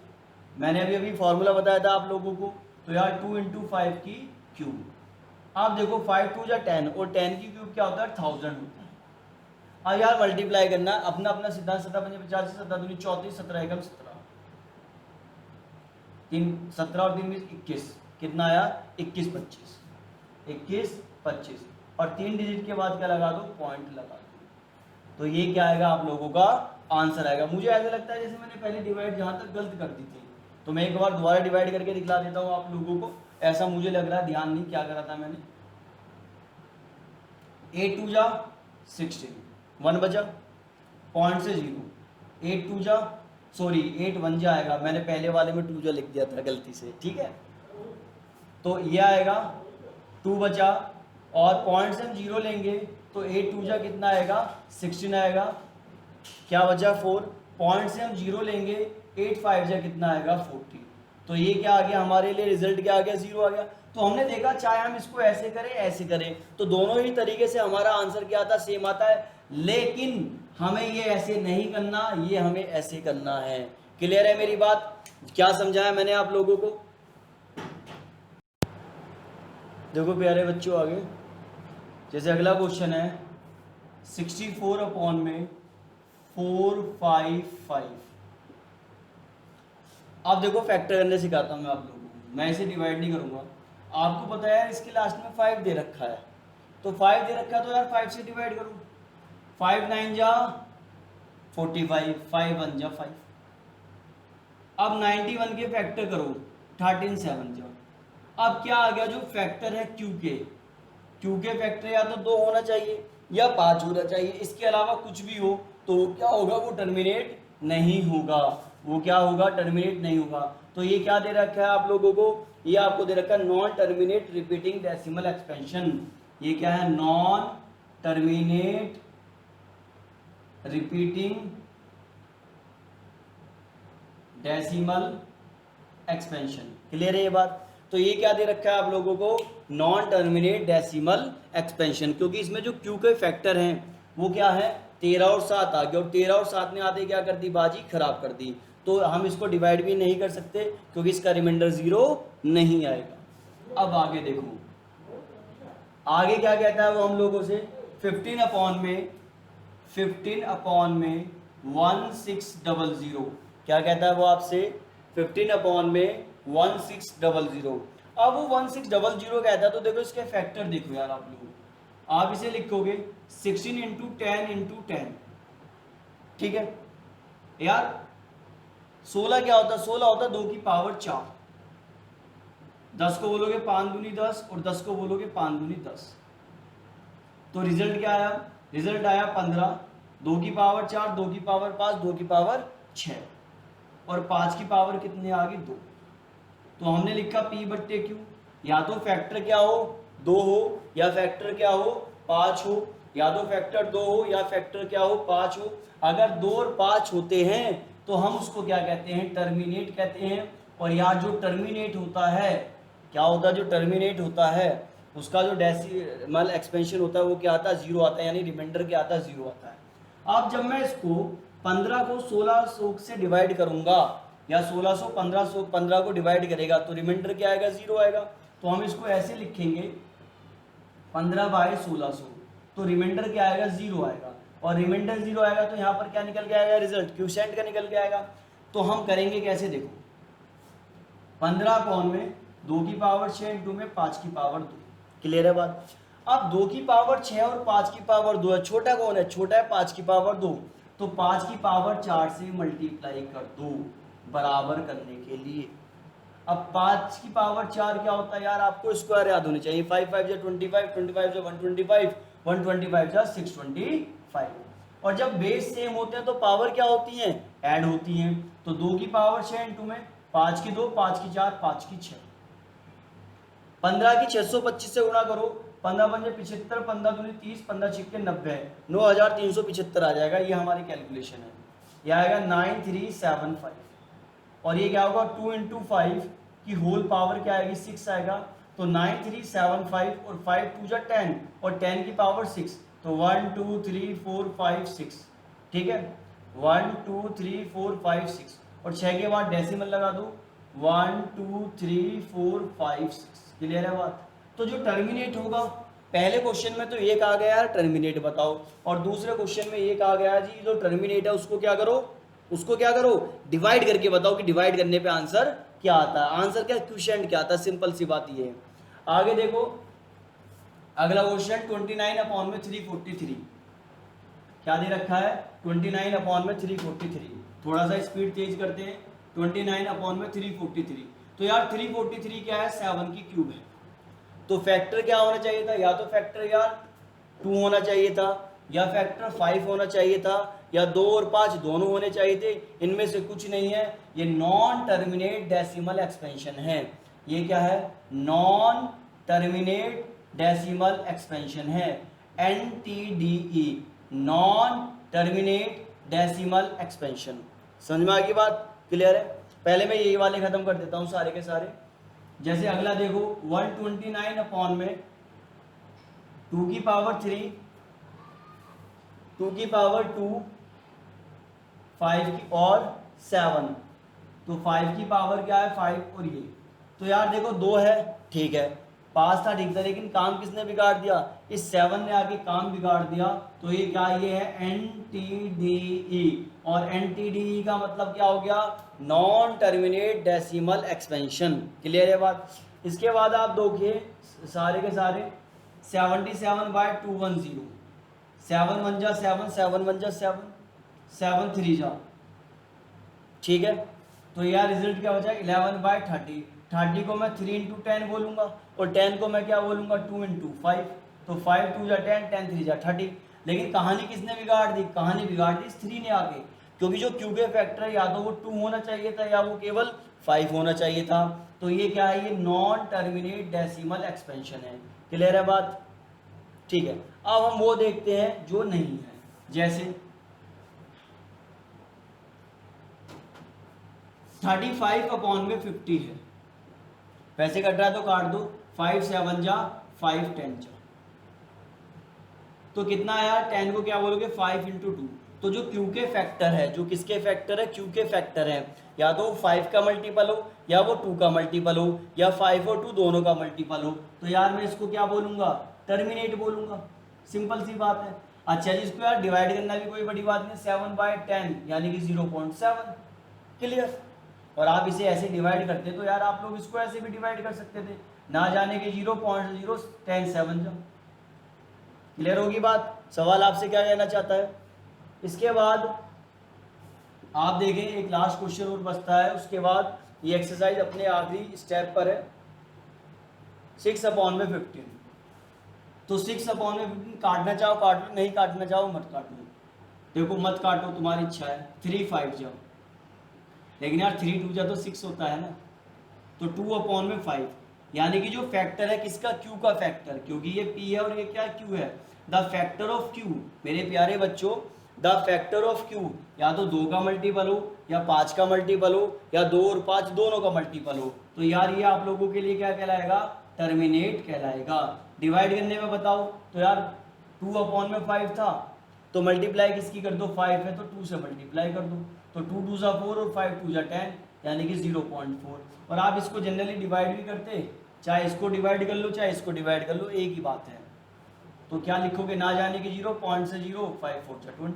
मैंने अभी फॉर्मूला बताया था आप लोगों को, तो यार 2 × 5 की क्यूब। आप देखो 5 टू जा 10 और 10 की क्यूब क्या होता है 1000 होता है। अब यार मल्टीप्लाई करना अपना अपना सिद्धांत, 7 पंजे 85, 7 दूनी 34, 17 एकम 17, 17 और 3 21, कितना आया 21 25, 21 25 और 3 डिजिट के बाद क्या लगा दो पॉइंट लगा दो। तो ये क्या आएगा आप लोगों का आंसर आएगा। मुझे ऐसा लगता है जैसे मैंने पहले डिवाइड जहाँ तक गलत कर दी थी, तो मैं एक बार दोबारा डिवाइड करके दिखला देता हूँ आप लोगों को। ऐसा मुझे लग रहा है, ध्यान नहीं क्या करा था मैंने। 8 टू जा 16, 1 बचा पॉइंट से 0, 8 टू जा सॉरी 8 1 जा आएगा, मैंने पहले वाले में 2 जा लिख दिया था गलती से, ठीक है। तो ये आएगा 2 बचा और पॉइंट से हम 0 लेंगे तो 8 टू जा कितना आएगा 16 आएगा, क्या बचा 4, पॉइंट से हम 0 लेंगे 8 5 जा कितना आएगा 40। तो ये क्या आ गया हमारे लिए रिजल्ट क्या आ गया 0 आ गया। तो हमने देखा चाहे हम इसको ऐसे करें ऐसे करें तो दोनों ही तरीके से हमारा आंसर क्या आता है सेम आता है, लेकिन हमें ये ऐसे नहीं करना, ये हमें ऐसे करना है। क्लियर है मेरी बात? क्या समझाया मैंने आप लोगों को? देखो प्यारे बच्चों आगे जैसे अगला क्वेश्चन है 64 अपॉन में 455। आप देखो फैक्टर करने सिखाता हूँ मैं आप लोगों को, मैं इसे डिवाइड नहीं करूँगा। आपको पता है यार इसके लास्ट में 5 दे रखा है, तो 5 दे रखा है तो यार 5 से डिवाइड करूँ। 5 9 जा 45, 5 1 जा 5। अब 91 के फैक्टर करो 13 7 जा। अब क्या आ गया जो फैक्टर है क्यू के फैक्टर या तो 2 होना चाहिए या 5 होना चाहिए, इसके अलावा कुछ भी हो तो क्या होगा वो टर्मिनेट नहीं होगा। वो क्या होगा टर्मिनेट नहीं होगा। तो ये क्या दे रखा है आप लोगों को, ये आपको दे रखा है non terminate repeating decimal expansion. ये क्या है non terminate repeating decimal expansion. Clear है ये बात? तो ये क्या दे रखा है आप लोगों को नॉन टर्मिनेट डेसिमल एक्सपेंशन, क्योंकि इसमें जो क्यू के फैक्टर हैं वो क्या है 13 और 7 आ गया, और 13 और 7 ने आते क्या कर दी बाजी खराब कर दी। तो हम इसको डिवाइड भी नहीं कर सकते क्योंकि इसका रिमाइंडर 0 नहीं आएगा। अब आगे देखो आगे क्या कहता है वो हम लोगों से 15 अपॉन में 1600। क्या कहता है वो आपसे 15 अपॉन में 1600। अब वो 1600 कहता है तो देखो इसके फैक्टर देखो यार आप लोग, आप इसे लिखोगे 16 इंटू 10 इंटू 10, ठीक है यार। 16 क्या होता है 16 होता है 2 की पावर 4, 10 को बोलोगे 5 दूनी 10 और 10 को बोलोगे 5 दूनी 10। तो रिजल्ट क्या आया, रिजल्ट आया 15, 2 की पावर 4, 2 की पावर 5, 2 की पावर 6 और 5 की पावर कितने आ गई 2। तो हमने लिखा P बट्टे Q, या तो फैक्टर क्या हो 2 हो या फैक्टर क्या हो 5 हो, या तो फैक्टर 2 हो या फैक्टर क्या हो 5 हो। अगर 2 और 5 होते हैं तो हम उसको क्या कहते हैं टर्मिनेट कहते हैं। और यार जो टर्मिनेट होता है क्या होता है, जो टर्मिनेट होता है उसका जो डेसिमल एक्सपेंशन होता है वो क्या आता है 0 आता है, यानी रिमाइंडर क्या आता है 0 आता है। अब जब मैं इसको 15 को 1600 से डिवाइड करूंगा या 1600 1500 को डिवाइड करेगा तो रिमाइंडर क्या आएगा 0 आएगा। तो हम इसको ऐसे लिखेंगे 15 बाय 1600, तो रिमाइंडर क्या आएगा 0 आएगा, और रिमाइंडर 0 आएगा तो यहाँ पर क्या निकल के आएगा रिजल्ट क्यूसेंट का निकल के आएगा। तो हम करेंगे कैसे देखो 15 अपॉन में 2 की पावर 6 इंटू में 5 की पावर 2। क्लियर है बात? अब 2 की पावर 6 और 5 की पावर 2 है, छोटा कौन है छोटा है 5 की पावर 2, तो 5 की पावर 4 से मल्टीप्लाई कर दो बराबर करने के लिए। अब 5 की पावर 4 क्या होता है यार आपको स्क्वायर याद होनी चाहिए, 5 5 जा 25, 25 जा 125, 125 जा 625। और जब बेस सेम होते हैं तो पावर क्या होती है ऐड होती हैं। तो 2 की पावर 6 इंटू में 5 की 2, 5 की 4, 5 की 6, 15 की 625 से गुणा करो, 15 पंजे 75, 15 दूनी 30, 15 छिक्के 90, 9375 आ जाएगा। ये हमारी कैलकुलेशन है, ये आएगा 9375। और ये क्या होगा 2 इंटू 5 की होल पावर क्या आएगी 6 आएगा। तो 9375 और 5 2 जा 10 और 10 की पावर 6, तो 1 2 3 4 5 6, ठीक है 1 2 3 4 5 6 और 6 के बाद डेसिमल लगा दो 1 2 3 4 5 6। क्लियर है बात? तो जो टर्मिनेट होगा, पहले क्वेश्चन में तो ये कहा गया है टर्मिनेट बताओ, और दूसरे क्वेश्चन में ये कहा गया जी जो टर्मिनेट है उसको क्या करो, डिवाइड करके बताओ कि डिवाइड करने पे आंसर क्या आता है, आंसर क्या, क्वेश्चन क्या आता है, सिंपल सी बात ये है। आगे देखो अगला क्वेश्चन 29/343 क्या दे रखा है, 29/343, थोड़ा सा स्पीड तेज करते हैं, 29/343, तो यार 343 क्या है, 7 की क्यूब है, तो फैक्टर क्या होना चाहिए था, या तो फैक्टर यार 2 होना चाहिए था, या फैक्टर 5 होना चाहिए था, या 2 और 5 दोनों होने चाहिए थे, इनमें से कुछ नहीं है, ये नॉन टर्मिनेट डेसिमल एक्सपेंशन है, ये क्या है, नॉन टर्मिनेट डेसिमल एक्सपेंशन है, NTDE, non terminate decimal expansion. समझ में आ गई बात, क्लियर है। पहले मैं यही वाले खत्म कर देता हूं सारे के सारे। जैसे अगला देखो 129 में 2 की पावर 3, 2 की पावर 2, 5 की और 7, तो 5 की पावर क्या है 5, और ये तो यार देखो 2 है, ठीक है, पास था, ठीक था, लेकिन काम किसने बिगाड़ दिया, इस 7 ने आके काम बिगाड़ दिया, तो ये क्या, ये है NTDE, और NTDE का मतलब क्या हो गया, non terminate decimal expansion, clear है बात। इसके बाद आप देखिए सारे के सारे 77/210, 7 1 जा 7, 7 1 जा 7, 7 3 जा, ठीक है, तो यार रिजल्ट क्या हो जाएगा 11/30, 30 को मैं 3 × 10 बोलूंगा, और 10 को मैं क्या बोलूंगा 2 × 5, तो 5 2 जा 10, 10 3 जा 30, लेकिन कहानी किसने बिगाड़ दी, कहानी बिगाड़ दी इस 3 ने आके, क्योंकि जो क्यू के फैक्टर या तो वो 2 होना चाहिए था या वो केवल 5 होना चाहिए था, तो ये क्या है, ये नॉन टर्मिनेट डेसिमल एक्सपेंशन है, क्लियर है बात, ठीक है। अब हम वो देखते हैं जो नहीं है, जैसे 35/50 है, पैसे कट रहा है तो काट दो, 5 7 जा 5 10 जा, तो कितना आया, 10 को क्या बोलोगे 5 × 2, तो जो क्यू के फैक्टर है, जो किसके फैक्टर है, क्यू के फैक्टर है, या तो 5 का मल्टीपल हो, या वो 2 का मल्टीपल हो, या 5 और 2 दोनों का मल्टीपल हो, तो यार मैं इसको क्या बोलूंगा, टर्मिनेट बोलूंगा, सिंपल सी बात है। अच्छा जी, इसको यार डिवाइड करना भी कोई बड़ी बात नहीं, 7/10 यानी कि 0.7, क्लियर। और आप इसे ऐसे डिवाइड करते तो यार आप लोग इसको ऐसे भी डिवाइड कर सकते थे, ना जाने के 0.010 जा, क्लियर होगी बात। सवाल आपसे क्या कहना चाहता है। इसके बाद आप देखें एक लास्ट क्वेश्चन और बचता है, उसके बाद ये एक्सरसाइज अपने आखिरी स्टेप पर है, 6/15, तो 6/15 काटना चाहो काट लो, नहीं काटना चाहो मत काटो, देखो मत काटो तुम्हारी इच्छा है, 3 5 जाओ, लेकिन यार 3 2 जा तो 6 होता है ना, तो 2/5, यानी कि जो फैक्टर है किसका, क्यू का फैक्टर, क्योंकि ये पी है और ये क्या क्यू है, द फैक्टर ऑफ क्यू, मेरे प्यारे बच्चों द फैक्टर ऑफ क्यू, या तो 2 का मल्टीपल हो, या 5 का मल्टीपल हो, या 2 और 5 दोनों का मल्टीपल हो, तो यार ये आप लोगों के लिए क्या कहलाएगा, टर्मिनेट कहलाएगा। डिवाइड करने में बताओ तो यार 2/5 था, तो मल्टीप्लाई किसकी कर दो, 5 है तो 2 से मल्टीप्लाई कर दो, तो 2 2 जा 4 और 5 2 जा 10, यानी कि 0.4, और आप इसको जनरली डिवाइड भी करते, चाहे इसको डिवाइड कर लो चाहे इसको डिवाइड कर लो, एक ही बात है, तो क्या लिखोगे, ना जाने की 0, पॉइंट से 0, 5 4 जा 20,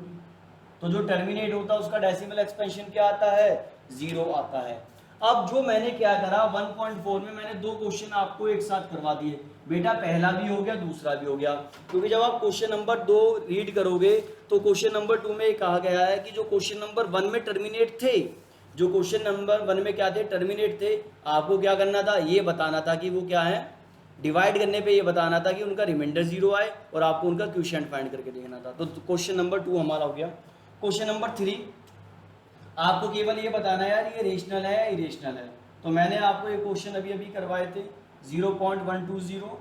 तो जो टर्मिनेट होता है उसका डेसिमल एक्सपेंशन क्या आता है, 0 आता है। अब जो मैंने क्या करा 1.4 में मैंने 2 क्वेश्चन आपको एक साथ करवा दिए, बेटा पहला भी हो गया दूसरा भी हो गया, क्योंकि जब आप क्वेश्चन नंबर 2 रीड करोगे तो क्वेश्चन नंबर 2 में ये कहा गया है कि जो क्वेश्चन नंबर 1 में टर्मिनेट थे, जो क्वेश्चन नंबर 1 में क्या थे, टर्मिनेट थे, आपको क्या करना था, ये बताना था कि वो क्या है, डिवाइड करने पे ये बताना था कि उनका रिमाइंडर 0 आए, और आपको उनका क्वोशिएंट फाइंड करके देखना था। तो क्वेश्चन नंबर 2 हमारा हो गया। क्वेश्चन नंबर 3 आपको केवल ये बताना है यार ये रेशनल है या इरेशनल है, तो मैंने आपको ये क्वेश्चन अभी अभी करवाए थे, 0.120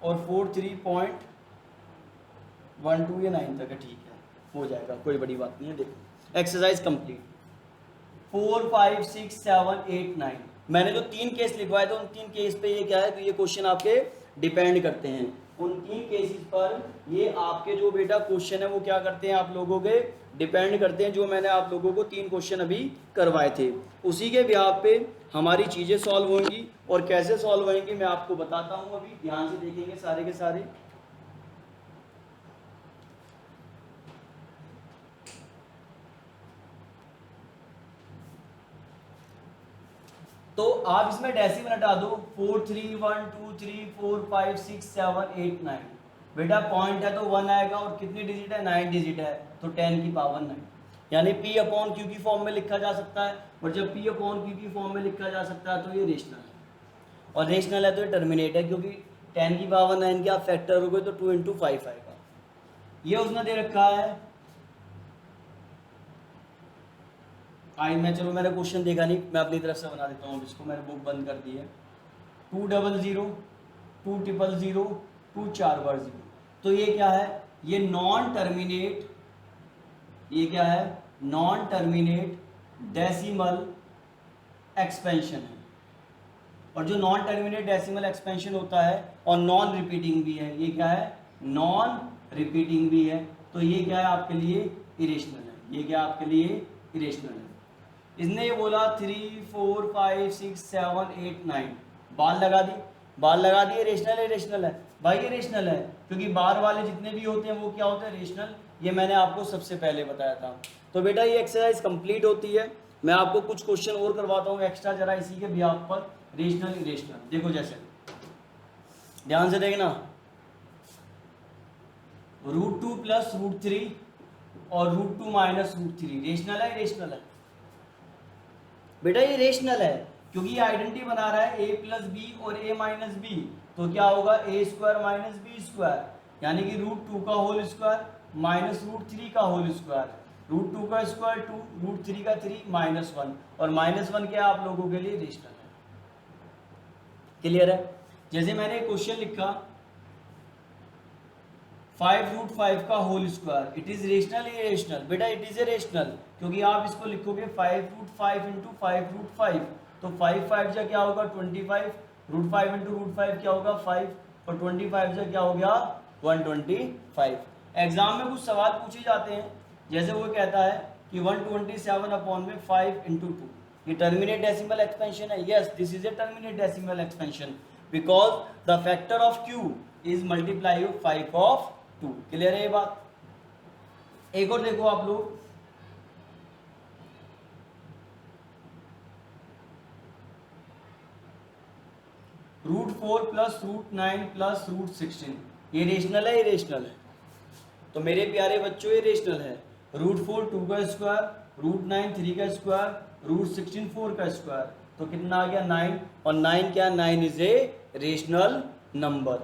और 43.12 या 9 तक है, ठीक है हो जाएगा, कोई बड़ी बात नहीं है। देखो एक्सरसाइज कंप्लीट, 4 5 6 7 8 9 मैंने जो 3 केस लिखवाए थे उन 3 केस पे ये क्या है कि ये क्वेश्चन आपके डिपेंड करते हैं। उन 3 केसेस पर ये आपके जो बेटा क्वेश्चन है वो क्या करते हैं आप लोगों के डिपेंड करते हैं, जो मैंने आप लोगों को 3 क्वेश्चन अभी करवाए थे उसी के बिहाफ पे हमारी चीज़ें सॉल्व होंगी। और कैसे सॉल्व होंगी मैं आपको बताता हूँ, अभी ध्यान से देखेंगे सारे के सारे। तो आप इसमें डेसिमल हटा दो, 4 3 1 2 3 4 5 6 7 8 9। बेटा पॉइंट है तो 1 आएगा और कितनी डिजिट है 9 डिजिट है, तो 10 की पावर 9, यानी P अपॉन Q की फॉर्म में लिखा जा सकता है। और जब P अपॉन Q की फॉर्म में लिखा जा सकता है तो ये रेशनल है, और रेशनल है तो ये टर्मिनेट है, क्योंकि 10 की पावर 9 के आप फैक्टर हो गए तो 2 × 5 आएगा। ये उसने दे रखा है चलो मैंने क्वेश्चन देखा नहीं, मैं अपनी तरफ से बना देता हूँ, इसको मैंने बुक बंद कर दी है। 2 0 0 2 0 0 2 4 बार 0, तो ये क्या है, ये नॉन टर्मिनेट, ये क्या है नॉन टर्मिनेट डेसिमल एक्सपेंशन है। और जो नॉन टर्मिनेट डेसिमल एक्सपेंशन होता है और नॉन रिपीटिंग भी है, ये क्या है नॉन रिपीटिंग भी है, तो ये क्या है आपके लिए इरेशनल है। ये क्या आपके लिए इरेशनल है। इसने ये बोला 3 4 5 6 7 8 9, बाल लगा दी, बाल लगा दिए, रेशनल है रेशनल है भाई, ये रेशनल है क्योंकि बार वाले जितने भी होते हैं वो क्या होते हैं रेशनल, ये मैंने आपको सबसे पहले बताया था। तो बेटा ये एक्सरसाइज कंप्लीट होती है, मैं आपको कुछ क्वेश्चन और करवाता हूँ एक्स्ट्रा जरा इसी के बिहाफ पर, रेशनल इरेशनल। देखो जैसे ध्यान से देखना, √2 + √3 और √2 - √3 रेशनल है रेशनल है बेटा, ये रेशनल है क्योंकि ये आइडेंटिटी बना रहा है a + b और a - b, तो क्या होगा a² - b², यानी कि √2 का होल स्क्वायर माइनस √3 का होल स्क्वायर, √2 का स्क्वायर 2, √3 का 3 -1, और -1 क्या आप लोगों के लिए रेशनल है। क्लियर है। जैसे मैंने क्वेश्चन लिखा 5√5 का whole square, it is rational या इरेशनल, बेटा इट इज ए रेशनल, क्योंकि आप इसको लिखोगे 5√5 × 5√5, तो 5 5 जा क्या होगा 25, √5 × √5 क्या होगा 5, और 25 जा क्या हो गया 125। एग्जाम में कुछ सवाल पूछे जाते हैं, जैसे वो कहता है कि 127/5 × 2, ये टर्मिनेट डेसिमल एक्सपेंशन है। Yes, this is a terminate decimal expansion because the factor of q is multiply of 5 of 2। Clear है ये बात। एक और देखो आप लोग, √4 + √9 + √16, ये रेशनल है इरेशनल है। तो मेरे प्यारे बच्चों ये रेशनल है। √4 2 का स्क्वायर, √9 3 का स्क्वायर, √16 4 का स्क्वायर, तो कितना आ गया 9, और 9 क्या 9 इज ए रेशनल नंबर,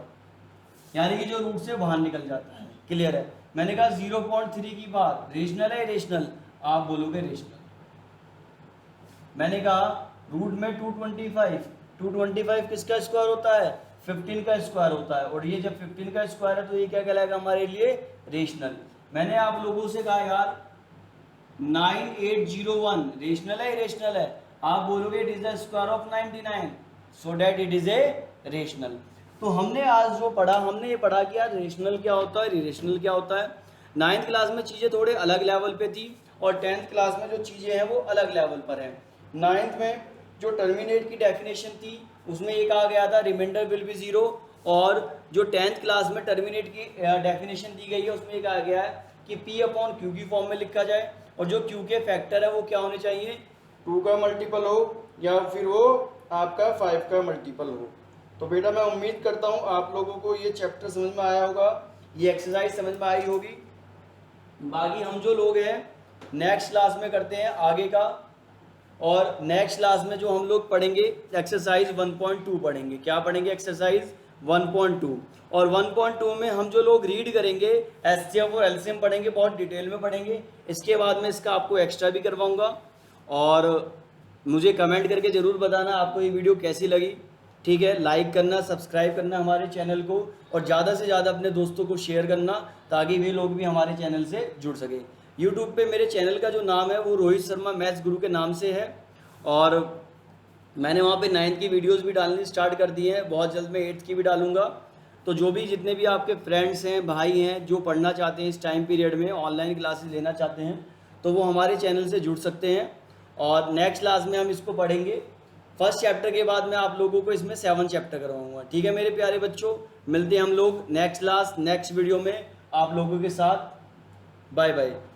यानी कि जो रूट से बाहर निकल जाता है। क्लियर है। मैंने कहा 0.3 की बात रेशनल है रेशनल, आप बोलोगे रेशनल। मैंने कहा रूट में 225 किसका स्क्वायर होता है 15 का स्क्वायर होता है, और ये जब 15 का स्क्वायर है तो ये क्या कहलाएगा हमारे लिए रेशनल। मैंने आप लोगों से कहा यार 9801 रेशनल है इरेशनल है, आप बोलोगे it is the square of 99, so that it is a rational. तो हमने आज जो पढ़ा, हमने ये पढ़ा कि यार रेशनल क्या होता है इरेशनल क्या होता है। 9th क्लास में चीज़ें थोड़े अलग लेवल पे थी और 10th क्लास में जो चीज़ें हैं वो अलग लेवल पर हैं। 9th में जो टर्मिनेट की डेफिनेशन थी उसमें ये कहा गया था रिमाइंडर विल बी 0, और जो 10th क्लास में टर्मिनेट की डेफिनेशन दी गई है उसमें ये कहा गया है कि P अपॉन Q की फॉर्म में लिखा जाए, और जो Q के फैक्टर है वो क्या होने चाहिए 2 का मल्टीपल हो या फिर वो आपका 5 का मल्टीपल हो। तो बेटा मैं उम्मीद करता हूँ आप लोगों को ये चैप्टर समझ में आया होगा, ये एक्सरसाइज समझ में आई होगी। बाकी हम जो लोग हैं नेक्स्ट क्लास में करते हैं आगे का, और नेक्स्ट क्लास में जो हम लोग पढ़ेंगे एक्सरसाइज 1.2 पढ़ेंगे। क्या पढ़ेंगे एक्सरसाइज 1.2, और 1.2 में हम जो लोग रीड करेंगे एचसीएफ और एलसीएम पढ़ेंगे, बहुत डिटेल में पढ़ेंगे। इसके बाद में इसका आपको एक्स्ट्रा भी करवाऊंगा, और मुझे कमेंट करके ज़रूर बताना आपको ये वीडियो कैसी लगी। ठीक है, लाइक करना, सब्सक्राइब करना हमारे चैनल को, और ज़्यादा से ज़्यादा अपने दोस्तों को शेयर करना ताकि वे लोग भी हमारे चैनल से जुड़ सके। यूट्यूब पे मेरे चैनल का जो नाम है वो रोहित शर्मा मैथ्स गुरु के नाम से है, और मैंने वहाँ पे 9th की वीडियोस भी डालनी स्टार्ट कर दी हैं, बहुत जल्द मैं 8th की भी डालूंगा। तो जो भी जितने भी आपके फ्रेंड्स हैं, भाई हैं, जो पढ़ना चाहते हैं इस टाइम पीरियड में, ऑनलाइन क्लासेस लेना चाहते हैं, तो वो हमारे चैनल से जुड़ सकते हैं। और नेक्स्ट क्लास में हम इसको पढ़ेंगे। फर्स्ट चैप्टर के बाद मैं आप लोगों को इसमें 7 चैप्टर करवाऊंगा। ठीक है मेरे प्यारे बच्चों, मिलते हैं हम लोग नेक्स्ट क्लास नेक्स्ट वीडियो में आप लोगों के साथ। Bye bye.